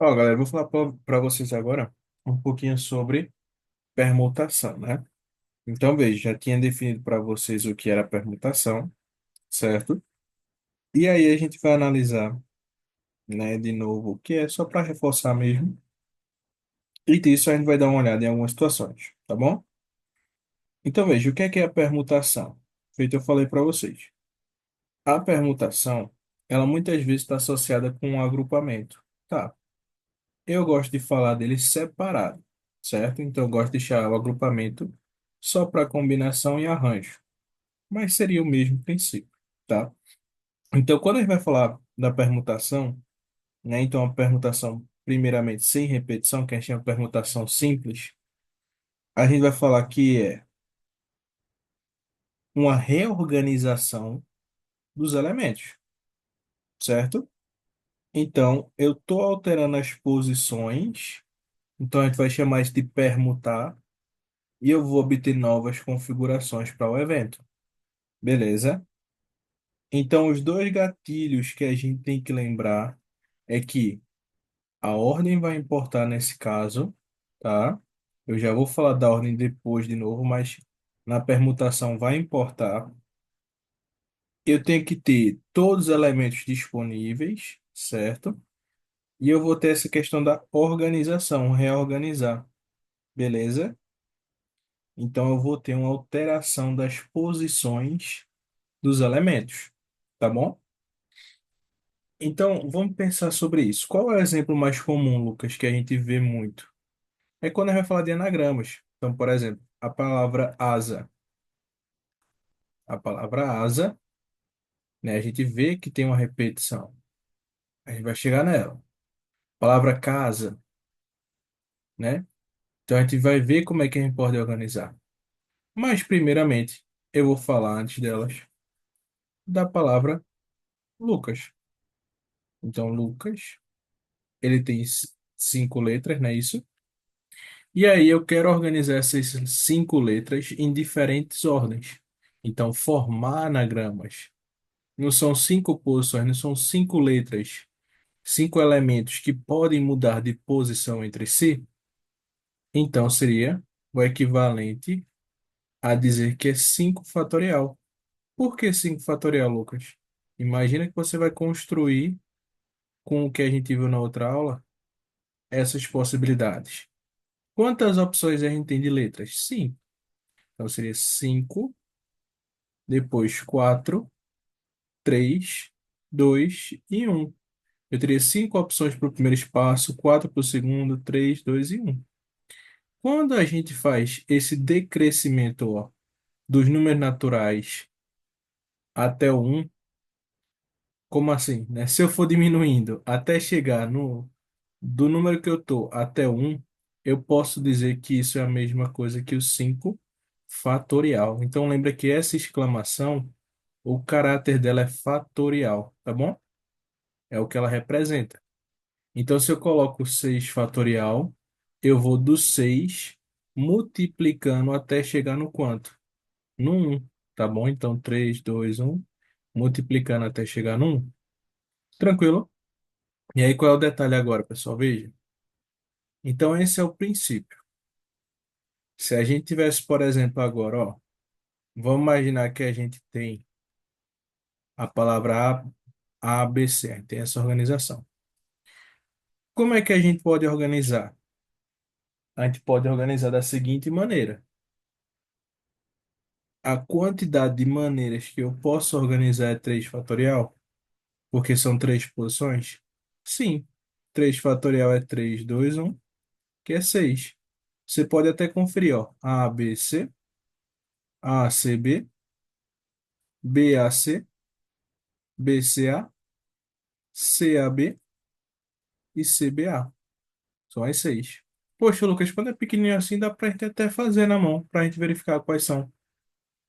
Ó, galera, eu vou falar para vocês agora um pouquinho sobre permutação, né? Então, veja, já tinha definido para vocês o que era permutação, certo? E aí a gente vai analisar, né, de novo, o que é só para reforçar mesmo. E disso a gente vai dar uma olhada em algumas situações, tá bom? Então, veja, o que é a permutação? Feito eu falei para vocês. A permutação, ela muitas vezes está associada com um agrupamento. Tá. Eu gosto de falar dele separado, certo? Então, eu gosto de deixar o agrupamento só para combinação e arranjo, mas seria o mesmo princípio, tá? Então, quando a gente vai falar da permutação, né? Então, a permutação, primeiramente, sem repetição, que a gente chama de permutação simples, a gente vai falar que é uma reorganização dos elementos, certo? Então, eu estou alterando as posições, então a gente vai chamar isso de permutar, e eu vou obter novas configurações para o evento. Beleza? Então, os dois gatilhos que a gente tem que lembrar é que a ordem vai importar nesse caso, tá? Eu já vou falar da ordem depois de novo, mas na permutação vai importar. Eu tenho que ter todos os elementos disponíveis, certo? E eu vou ter essa questão da organização, reorganizar, beleza? Então, eu vou ter uma alteração das posições dos elementos, tá bom? Então, vamos pensar sobre isso. Qual é o exemplo mais comum, Lucas, que a gente vê muito? É quando a gente vai falar de anagramas. Então, por exemplo, a palavra asa. A palavra asa, né, a gente vê que tem uma repetição. A gente vai chegar nela. Palavra casa, né? Então, a gente vai ver como é que a gente pode organizar. Mas, primeiramente, eu vou falar antes delas da palavra Lucas. Então, Lucas, ele tem cinco letras, não é isso? E aí eu quero organizar essas cinco letras em diferentes ordens. Então, formar anagramas. Não são cinco posições, não são cinco letras, cinco elementos que podem mudar de posição entre si. Então, seria o equivalente a dizer que é 5 fatorial. Por que 5 fatorial, Lucas? Imagina que você vai construir com o que a gente viu na outra aula, essas possibilidades. Quantas opções a gente tem de letras? 5. Então, seria 5. Depois 4, 3, 2 e 1. Eu teria cinco opções para o primeiro espaço, quatro para o segundo, 3, 2 e 1. Quando a gente faz esse decrescimento, ó, dos números naturais até o 1, como assim, né? Se eu for diminuindo até chegar no do número que eu estou até o 1, eu posso dizer que isso é a mesma coisa que o 5 fatorial. Então lembra que essa exclamação, o caráter dela é fatorial, tá bom? É o que ela representa. Então, se eu coloco 6 fatorial, eu vou do 6 multiplicando até chegar no quanto? No 1, tá bom? Então, 3, 2, 1, multiplicando até chegar no 1. Tranquilo? E aí, qual é o detalhe agora, pessoal? Veja. Então, esse é o princípio. Se a gente tivesse, por exemplo, agora, ó, vamos imaginar que a gente tem a palavra ABC, tem essa organização. Como é que a gente pode organizar? A gente pode organizar da seguinte maneira: a quantidade de maneiras que eu posso organizar é 3 fatorial, porque são três posições? Sim. 3 fatorial é 3, 2, 1, que é 6. Você pode até conferir, ó, A, B, C, A, C, B, B, A, C, B, C, A, C, A, B e C, B, A. São as 6. Poxa, Lucas, quando é pequenininho assim, dá pra gente até fazer na mão, pra gente verificar quais são.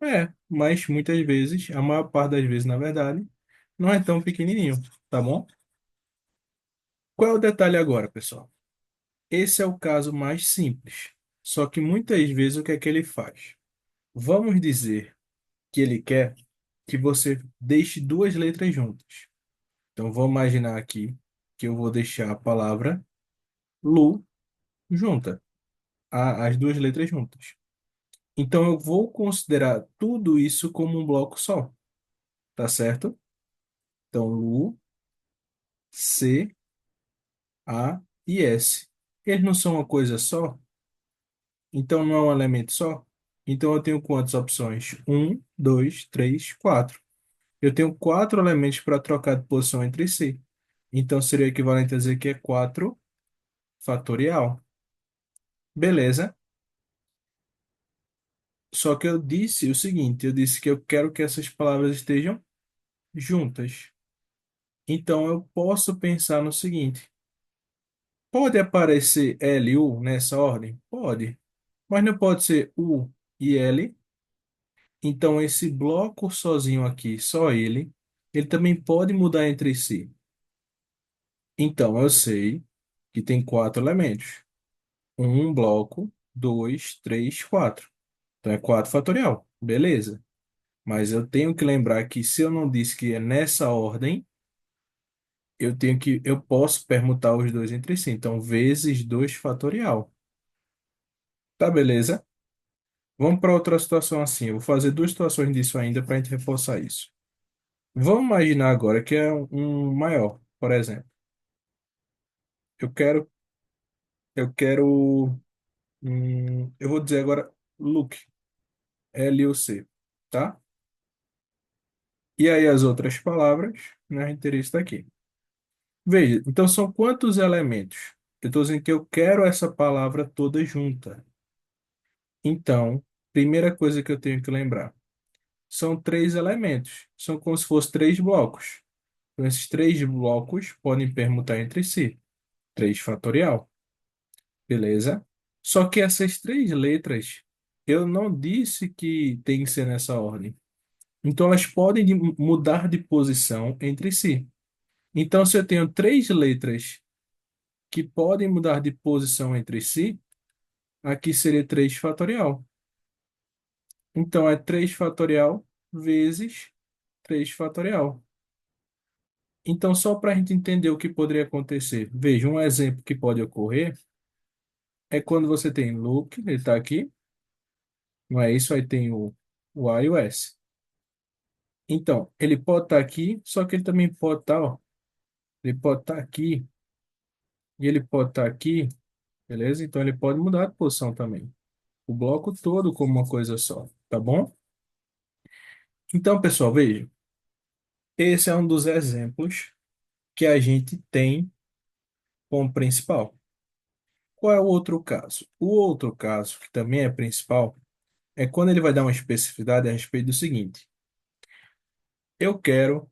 É, mas muitas vezes, a maior parte das vezes, na verdade, não é tão pequenininho, tá bom? Qual é o detalhe agora, pessoal? Esse é o caso mais simples. Só que muitas vezes o que é que ele faz? Vamos dizer que ele quer que você deixe duas letras juntas. Então vamos imaginar aqui que eu vou deixar a palavra Lu junta, as duas letras juntas. Então eu vou considerar tudo isso como um bloco só, tá certo? Então Lu, C, A e S. Eles não são uma coisa só? Então não é um elemento só? Então eu tenho quantas opções? Um, dois, três, quatro. Eu tenho quatro elementos para trocar de posição entre si. Então seria equivalente a dizer que é 4 fatorial. Beleza. Só que eu disse o seguinte, eu disse que eu quero que essas palavras estejam juntas. Então eu posso pensar no seguinte: pode aparecer L e U nessa ordem? Pode. Mas não pode ser U e L. Então esse bloco sozinho aqui, só ele também pode mudar entre si. Então eu sei que tem quatro elementos. Um bloco, dois, três, quatro. Então é 4 fatorial. Beleza. Mas eu tenho que lembrar que se eu não disse que é nessa ordem, eu posso permutar os dois entre si. Então, vezes 2 fatorial. Tá, beleza? Vamos para outra situação assim. Eu vou fazer duas situações disso ainda para a gente reforçar isso. Vamos imaginar agora que é um maior, por exemplo. Eu quero, eu vou dizer agora look, L-U-C, tá? E aí as outras palavras, né, interesse está aqui. Veja, então são quantos elementos? Eu estou dizendo que eu quero essa palavra toda junta. Então, primeira coisa que eu tenho que lembrar, são três elementos. São como se fossem três blocos. Então, esses três blocos podem permutar entre si. 3 fatorial, beleza? Só que essas três letras, eu não disse que tem que ser nessa ordem. Então, elas podem mudar de posição entre si. Então, se eu tenho três letras que podem mudar de posição entre si, aqui seria 3 fatorial. Então, é 3 fatorial vezes 3 fatorial. Então, só para a gente entender o que poderia acontecer, veja, um exemplo que pode ocorrer é quando você tem look, ele está aqui, não é isso? Aí tem o A e o S. Então, ele pode estar aqui, só que ele também pode estar, ó, ele pode estar aqui e ele pode estar aqui, beleza? Então, ele pode mudar de posição também. O bloco todo como uma coisa só, tá bom? Então, pessoal, veja, esse é um dos exemplos que a gente tem como principal. Qual é o outro caso? O outro caso, que também é principal, é quando ele vai dar uma especificidade a respeito do seguinte: eu quero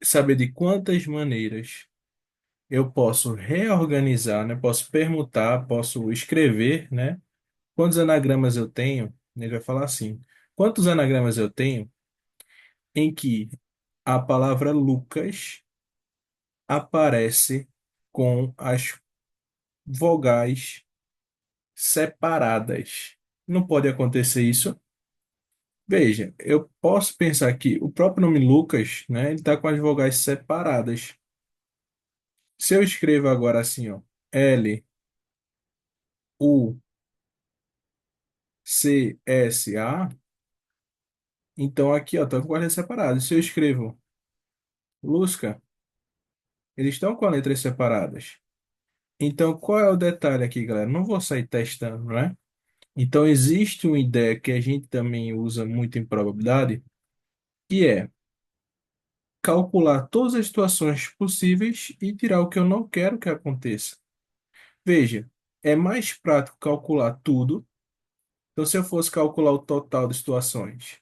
saber de quantas maneiras eu posso reorganizar, né? Posso permutar, posso escrever, né? Quantos anagramas eu tenho? Ele vai falar assim: quantos anagramas eu tenho em que a palavra Lucas aparece com as vogais separadas? Não pode acontecer isso. Veja, eu posso pensar que o próprio nome Lucas, né, ele está com as vogais separadas. Se eu escrevo agora assim, ó, L, U, C, S, A, então aqui, ó, estão com as separadas. Se eu escrevo Lusca, eles estão com as letras separadas. Então, qual é o detalhe aqui, galera? Não vou sair testando, né? Então, existe uma ideia que a gente também usa muito em probabilidade, que é calcular todas as situações possíveis e tirar o que eu não quero que aconteça. Veja, é mais prático calcular tudo. Então, se eu fosse calcular o total de situações,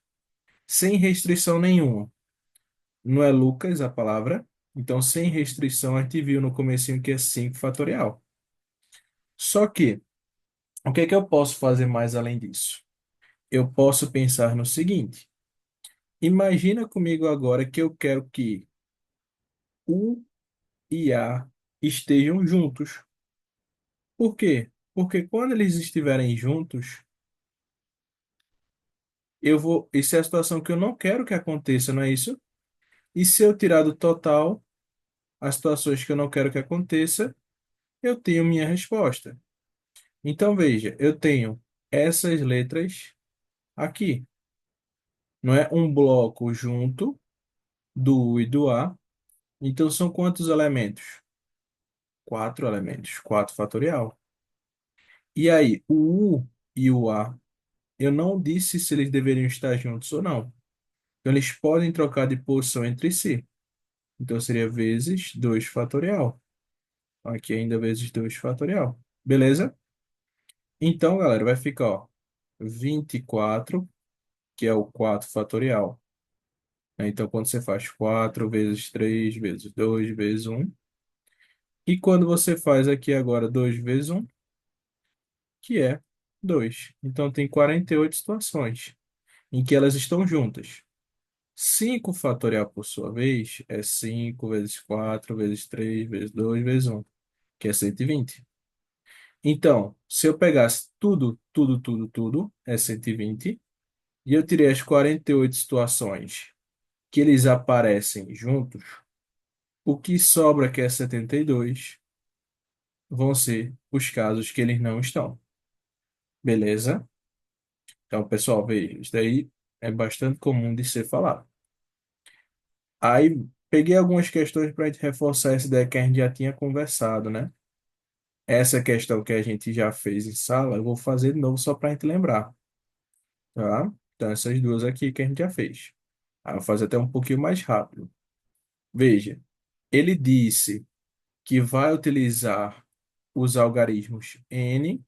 sem restrição nenhuma, não é Lucas a palavra, então sem restrição a gente viu no comecinho que é 5 fatorial. Só que, o que é que eu posso fazer mais além disso? Eu posso pensar no seguinte: imagina comigo agora que eu quero que U e A estejam juntos. Por quê? Porque quando eles estiverem juntos, eu vou. Isso é a situação que eu não quero que aconteça, não é isso? E se eu tirar do total as situações que eu não quero que aconteça, eu tenho minha resposta. Então, veja, eu tenho essas letras aqui. Não é um bloco junto do U e do A. Então, são quantos elementos? Quatro elementos, 4 fatorial. E aí, o U e o A, eu não disse se eles deveriam estar juntos ou não. Então, eles podem trocar de posição entre si. Então, seria vezes 2 fatorial. Aqui ainda vezes 2 fatorial. Beleza? Então, galera, vai ficar, ó, 24, que é o 4 fatorial. Então, quando você faz 4 vezes 3 vezes 2 vezes um. E quando você faz aqui agora 2 vezes um, que é 2. Então, tem 48 situações em que elas estão juntas. 5 fatorial, por sua vez, é 5 vezes 4 vezes 3 vezes 2 vezes um, que é 120. Então, se eu pegasse tudo, é 120, e eu tirei as 48 situações que eles aparecem juntos, o que sobra, que é 72, vão ser os casos que eles não estão. Beleza? Então, pessoal, veja, isso daí é bastante comum de ser falado. Aí, peguei algumas questões para a gente reforçar essa ideia que a gente já tinha conversado, né? Essa questão que a gente já fez em sala, eu vou fazer de novo só para a gente lembrar, tá? Então, essas duas aqui que a gente já fez. Aí, eu vou fazer até um pouquinho mais rápido. Veja, ele disse que vai utilizar os algarismos N,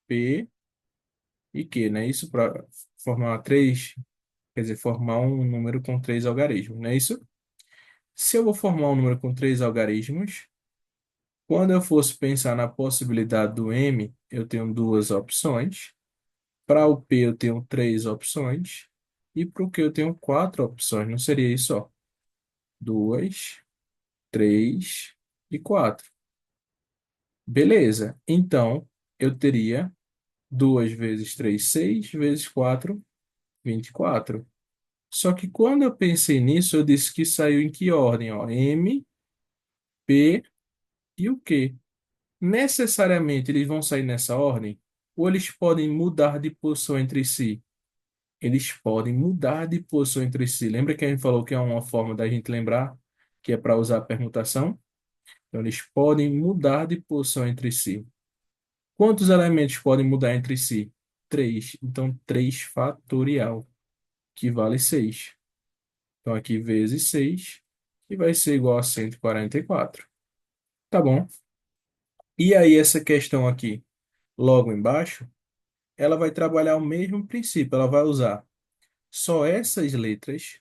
P e Q, né? Isso para formar três, quer dizer, formar um número com três algarismos, não é isso? Se eu vou formar um número com três algarismos, quando eu fosse pensar na possibilidade do M, eu tenho duas opções. Para o P, eu tenho três opções. E para o Q, eu tenho quatro opções. Não seria isso, ó? Duas, três e quatro. Beleza. Então, eu teria 2 vezes 3 6 vezes 4 24. Só que quando eu pensei nisso, eu disse que saiu em que ordem, ó? M, P e o Q. Necessariamente eles vão sair nessa ordem? Ou eles podem mudar de posição entre si? Eles podem mudar de posição entre si. Lembra que a gente falou que é uma forma da gente lembrar que é para usar a permutação? Então, eles podem mudar de posição entre si. Quantos elementos podem mudar entre si? Três. Então, 3 fatorial, que vale 6. Então, aqui vezes 6, que vai ser igual a 144. Tá bom? E aí, essa questão aqui, logo embaixo, ela vai trabalhar o mesmo princípio. Ela vai usar só essas letras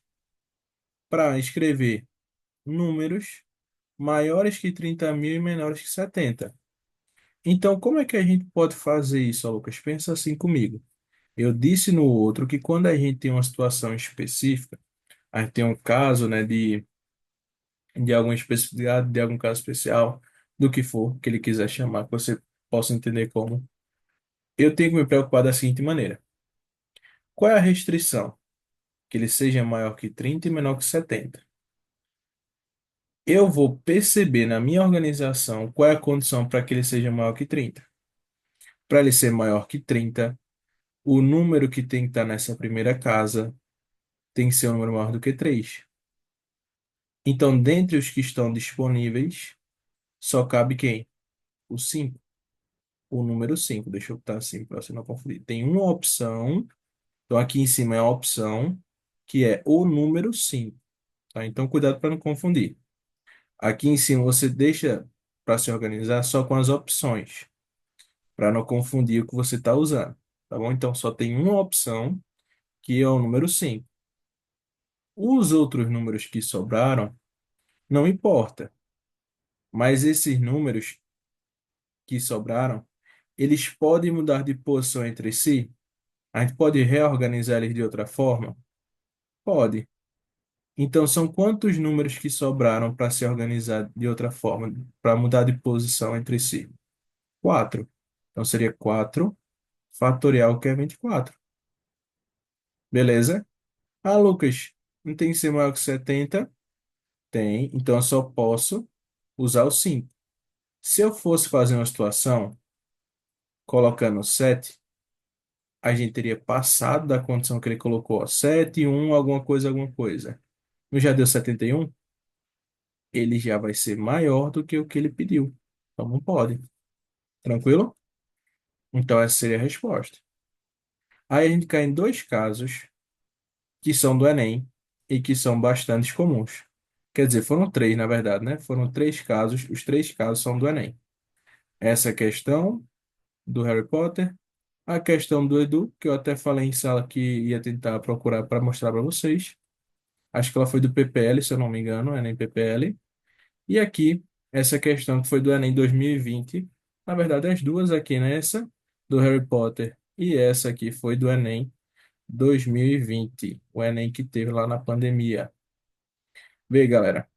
para escrever números maiores que 30.000 e menores que 70. Então, como é que a gente pode fazer isso, Lucas? Pensa assim comigo. Eu disse no outro que quando a gente tem uma situação específica, a gente tem um caso, né, de alguma especificidade, de algum caso especial, do que for que ele quiser chamar, que você possa entender como. Eu tenho que me preocupar da seguinte maneira. Qual é a restrição? Que ele seja maior que 30 e menor que 70. Eu vou perceber na minha organização qual é a condição para que ele seja maior que 30. Para ele ser maior que 30, o número que tem que estar nessa primeira casa tem que ser um número maior do que 3. Então, dentre os que estão disponíveis, só cabe quem? O 5. O número 5. Deixa eu botar assim para você não confundir. Tem uma opção, então aqui em cima é a opção, que é o número 5. Tá? Então, cuidado para não confundir. Aqui em cima você deixa para se organizar só com as opções, para não confundir o que você está usando. Tá bom? Então, só tem uma opção, que é o número 5. Os outros números que sobraram, não importa, mas esses números que sobraram, eles podem mudar de posição entre si? A gente pode reorganizar eles de outra forma? Pode. Então, são quantos números que sobraram para se organizar de outra forma, para mudar de posição entre si? 4. Então, seria 4 fatorial, que é 24. Beleza? Ah, Lucas, não tem que ser maior que 70? Tem. Então, eu só posso usar o 5. Se eu fosse fazer uma situação colocando 7, a gente teria passado da condição que ele colocou, ó, 7, 1, alguma coisa, alguma coisa. Não já deu 71? Ele já vai ser maior do que o que ele pediu. Então não pode. Tranquilo? Então essa seria a resposta. Aí a gente cai em dois casos que são do Enem e que são bastante comuns. Quer dizer, foram três, na verdade, né? Foram três casos, os três casos são do Enem. Essa questão do Harry Potter, a questão do Edu, que eu até falei em sala que ia tentar procurar para mostrar para vocês. Acho que ela foi do PPL, se eu não me engano, Enem PPL. E aqui, essa questão que foi do Enem 2020. Na verdade, as duas aqui, né? Essa do Harry Potter e essa aqui foi do Enem 2020, o Enem que teve lá na pandemia. Vê, galera,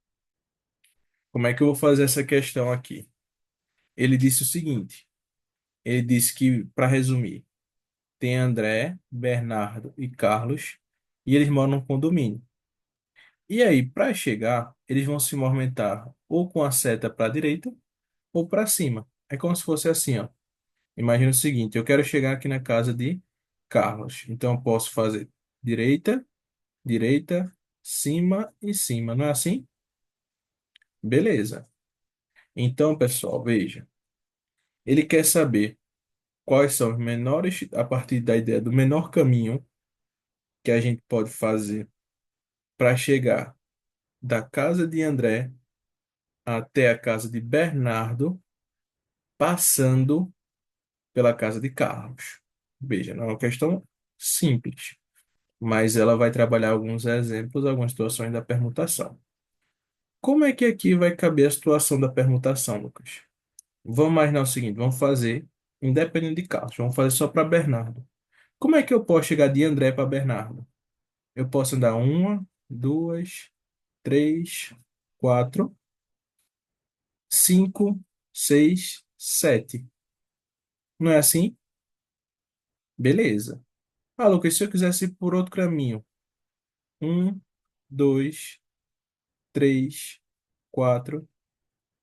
como é que eu vou fazer essa questão aqui? Ele disse o seguinte: ele disse que, para resumir, tem André, Bernardo e Carlos, e eles moram num condomínio. E aí, para chegar, eles vão se movimentar ou com a seta para a direita ou para cima. É como se fosse assim, ó. Imagina o seguinte: eu quero chegar aqui na casa de Carlos. Então, eu posso fazer direita, direita, cima e cima. Não é assim? Beleza. Então, pessoal, veja. Ele quer saber quais são os menores, a partir da ideia do menor caminho que a gente pode fazer para chegar da casa de André até a casa de Bernardo, passando pela casa de Carlos. Veja, não é uma questão simples, mas ela vai trabalhar alguns exemplos, algumas situações da permutação. Como é que aqui vai caber a situação da permutação, Lucas? Vamos imaginar o seguinte, vamos fazer, independente de Carlos, vamos fazer só para Bernardo. Como é que eu posso chegar de André para Bernardo? Eu posso andar uma, duas, três, quatro, cinco, seis, sete. Não é assim? Beleza. Ah, Lucas, se eu quisesse ir por outro caminho. Um, dois, três, quatro,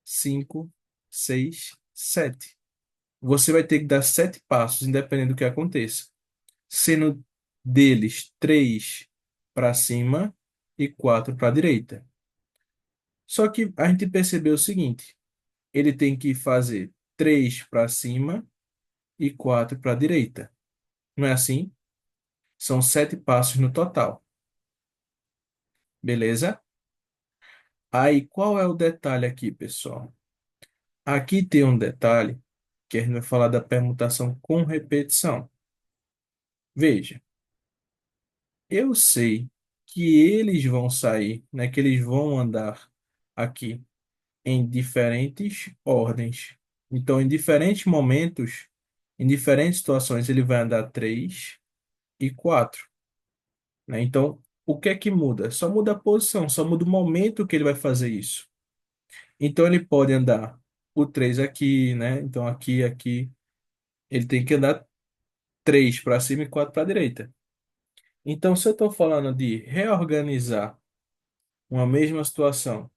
cinco, seis, sete. Você vai ter que dar 7 passos, independente do que aconteça. Sendo deles três para cima e quatro para a direita. Só que a gente percebeu o seguinte: ele tem que fazer três para cima e quatro para a direita. Não é assim? São 7 passos no total. Beleza? Aí, qual é o detalhe aqui, pessoal? Aqui tem um detalhe que a gente vai falar da permutação com repetição. Veja, eu sei que eles vão sair, né, que eles vão andar aqui em diferentes ordens. Então, em diferentes momentos, em diferentes situações, ele vai andar três e quatro, né? Então, o que é que muda? Só muda a posição, só muda o momento que ele vai fazer isso. Então, ele pode andar o três aqui, né? Então, aqui, aqui. Ele tem que andar três para cima e quatro para a direita. Então, se eu estou falando de reorganizar uma mesma situação,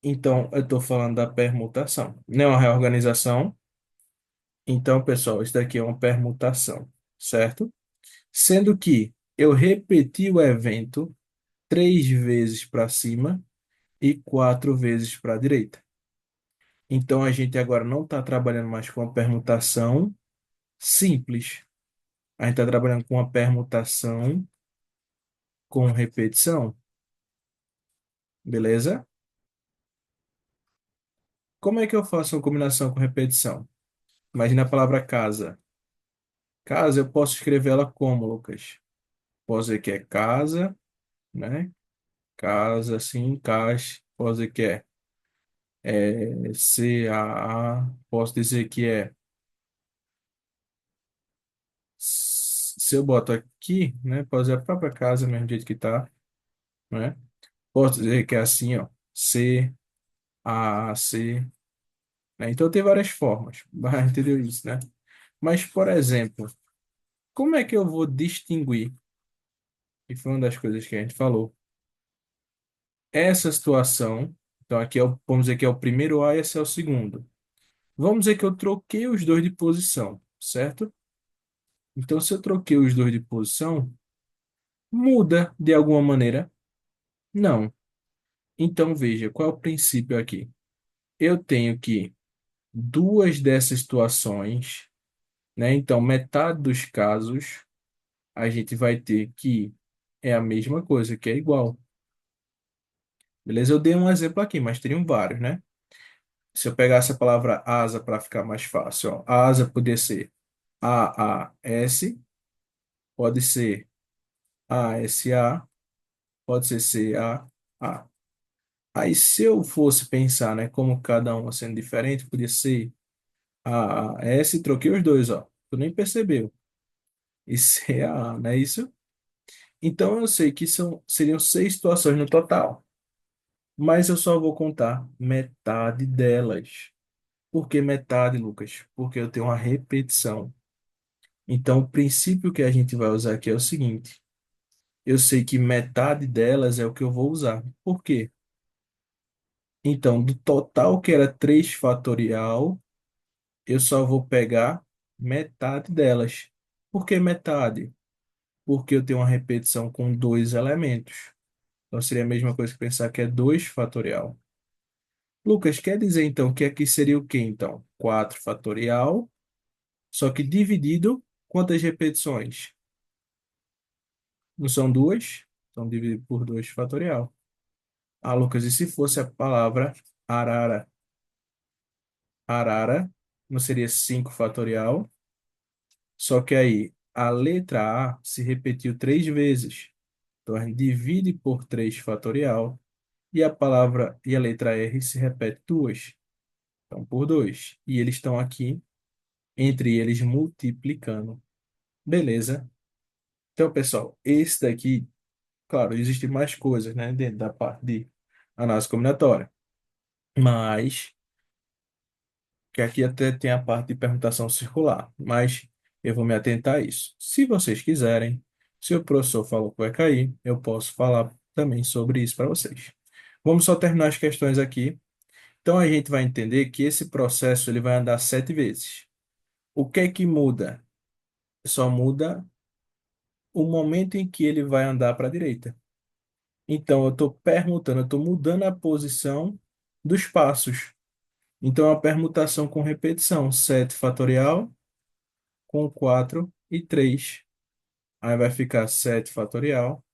então eu estou falando da permutação. Não é uma reorganização. Então, pessoal, isso daqui é uma permutação, certo? Sendo que eu repeti o evento 3 vezes para cima e 4 vezes para a direita. Então, a gente agora não está trabalhando mais com a permutação simples. A gente está trabalhando com a permutação com repetição, beleza? Como é que eu faço uma combinação com repetição? Imagina a palavra casa. Casa, eu posso escrever ela como, Lucas? Posso dizer que é casa, né? Casa, assim, caixa. Posso dizer que é CAA. Posso dizer que é. Se eu boto aqui, né? Posso dizer a própria casa, mesmo jeito que tá, né? Posso dizer que é assim, ó. CAAC, né? Então tem várias formas. Entendeu isso, né? Mas, por exemplo, como é que eu vou distinguir? E foi uma das coisas que a gente falou. Essa situação. Então aqui vamos dizer que é o primeiro A e esse é o segundo. Vamos dizer que eu troquei os dois de posição, certo? Então se eu troquei os dois de posição, muda de alguma maneira? Não. Então veja, qual é o princípio aqui? Eu tenho que duas dessas situações, né? Então metade dos casos a gente vai ter que é a mesma coisa, que é igual. Beleza? Eu dei um exemplo aqui, mas teriam vários, né? Se eu pegasse a palavra asa para ficar mais fácil, ó, a asa poderia ser AAS, pode ser ASA, pode ser CAA. Aí, se eu fosse pensar, né, como cada uma sendo diferente, podia ser AAS, troquei os dois, ó. Tu nem percebeu. E CAA, não é isso? Então, eu sei que seriam seis situações no total, mas eu só vou contar metade delas. Por que metade, Lucas? Porque eu tenho uma repetição. Então, o princípio que a gente vai usar aqui é o seguinte: eu sei que metade delas é o que eu vou usar. Por quê? Então, do total que era 3 fatorial, eu só vou pegar metade delas. Por que metade? Porque eu tenho uma repetição com dois elementos. Então, seria a mesma coisa que pensar que é 2 fatorial. Lucas, quer dizer então que aqui seria o quê, então? 4 fatorial, só que dividido quantas repetições? Não são duas? Então, dividido por 2 fatorial. Ah, Lucas, e se fosse a palavra arara? Arara não seria 5 fatorial? Só que aí a letra A se repetiu 3 vezes. Então, a gente divide por 3 fatorial. E a letra R se repete duas. Então, por 2. E eles estão aqui, entre eles, multiplicando. Beleza? Então, pessoal, esse daqui, claro, existem mais coisas, né, dentro da parte de análise combinatória. Mas, que aqui até tem a parte de permutação circular. Mas eu vou me atentar a isso. Se vocês quiserem, se o professor falou que vai cair, eu posso falar também sobre isso para vocês. Vamos só terminar as questões aqui. Então, a gente vai entender que esse processo ele vai andar 7 vezes. O que é que muda? Só muda o momento em que ele vai andar para a direita. Então, eu estou permutando, eu estou mudando a posição dos passos. Então, é uma permutação com repetição. 7 fatorial com 4 e 3. Aí vai ficar 7 fatorial.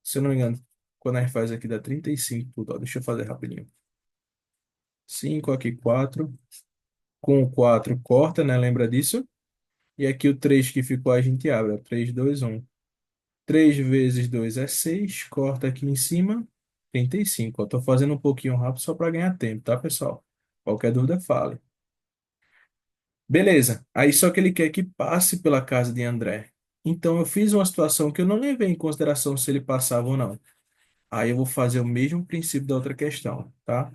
Se eu não me engano, quando a gente faz aqui dá 35 tudo. Ó. Deixa eu fazer rapidinho. 5 aqui 4. Com o 4 corta, né? Lembra disso? E aqui o 3 que ficou a gente abre. Ó. 3, 2, 1. 3 vezes 2 é 6. Corta aqui em cima. 35. Estou fazendo um pouquinho rápido só para ganhar tempo, tá, pessoal? Qualquer dúvida, fale. Beleza. Aí só que ele quer que passe pela casa de André. Então eu fiz uma situação que eu não levei em consideração se ele passava ou não. Aí eu vou fazer o mesmo princípio da outra questão, tá?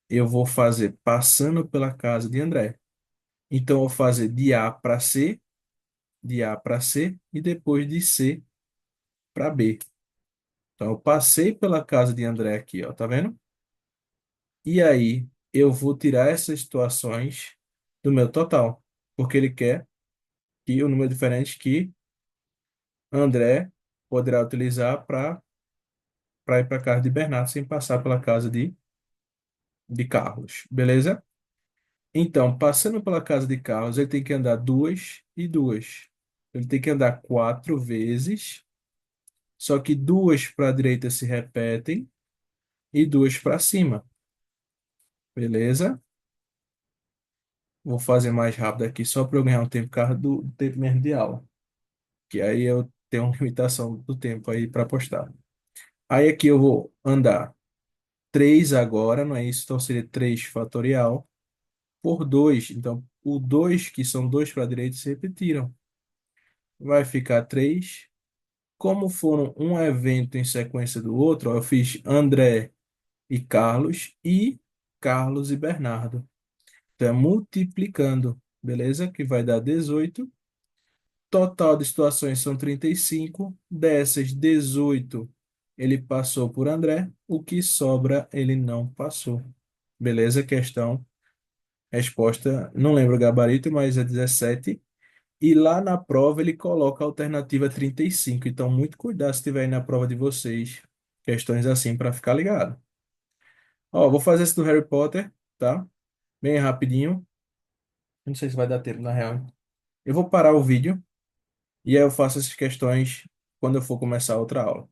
Eu vou fazer passando pela casa de André. Então eu vou fazer de A para C, de A para C e depois de C para B. Então eu passei pela casa de André aqui, ó, tá vendo? E aí eu vou tirar essas situações do meu total, porque ele quer que o número diferente que André poderá utilizar para ir para a casa de Bernardo sem passar pela casa de Carlos, beleza? Então, passando pela casa de Carlos, ele tem que andar duas e duas. Ele tem que andar 4 vezes, só que duas para a direita se repetem e duas para cima, beleza? Vou fazer mais rápido aqui só para eu ganhar um tempo, por causa do tempo mesmo de aula, que aí eu tenho uma limitação do tempo aí para postar. Aí aqui eu vou andar 3 agora, não é isso? Então seria 3 fatorial por 2. Então, o 2 que são 2 para a direita, se repetiram. Vai ficar 3. Como foram um evento em sequência do outro, ó, eu fiz André e Carlos e Bernardo. Então, é multiplicando, beleza? Que vai dar 18. Total de situações são 35. Dessas, 18 ele passou por André, o que sobra ele não passou. Beleza? Questão, resposta, não lembro o gabarito, mas é 17. E lá na prova ele coloca a alternativa 35. Então, muito cuidado se tiver aí na prova de vocês. Questões assim para ficar ligado. Ó, vou fazer esse do Harry Potter, tá? Bem rapidinho. Não sei se vai dar tempo na real. Eu vou parar o vídeo e aí eu faço essas questões quando eu for começar outra aula.